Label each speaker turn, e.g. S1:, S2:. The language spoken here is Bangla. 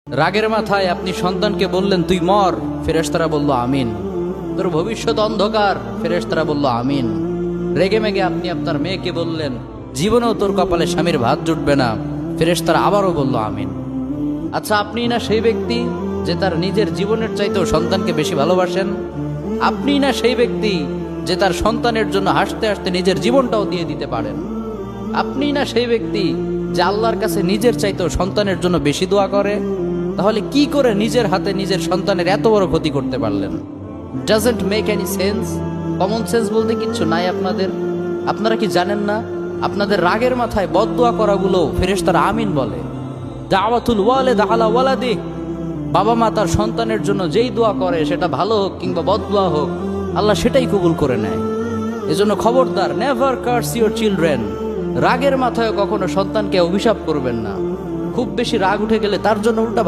S1: রাগের মাথায় আপনি সন্তানকে বললেন তুই মর, ফেরেশতারা বলল আমিন। তোর ভবিষ্যৎ অন্ধকার, ফেরেশতারা বলল আমিন। রেগে মেগে আপনি আপনার মেয়েকে বললেন জীবনেও তোর কপালে স্বামীর ভাত জুটবে না, ফেরেশতারা আবারও বলল আমিন। আচ্ছা, আপনি না সেই ব্যক্তি যে তার নিজের জীবনের চাইতেও সন্তানকে বেশি ভালোবাসেন? আপনি না সেই ব্যক্তি যে তার সন্তানের জন্য হাসতে হাসতে নিজের জীবনটাও দিয়ে দিতে পারেন? আপনি না সেই ব্যক্তি যে আল্লাহর কাছে নিজের চাইতেও সন্তানের জন্য বেশি দোয়া করে? তাহলে কি করে নিজের হাতে নিজের সন্তানের এত বড় ক্ষতি করতে পারলেন? Doesn't make any sense. Common sense বলতে কিচ্ছু নাই আপনাদের? আপনারা কি জানেন না আপনাদের রাগের মাথায় বদদোয়া করাগুলো ফেরেশতারা আমিন বলে? দাওয়াতুল ওয়ালিদ আলা ওয়ালাদি, বাবা মা তার সন্তানের জন্য যেই দোয়া করে সেটা ভালো হোক কিংবা বদদোয়া হোক, আল্লাহ সেটাই কবুল করে নেয়। এজন্য খবরদার, নেভার কার্স ইউর চিলড্রেন। রাগের মাথায় কখনো সন্তানকে অভিশাপ করবেন না। খুব বেশি রাগ উঠে গেলে তার জন্য উল্টা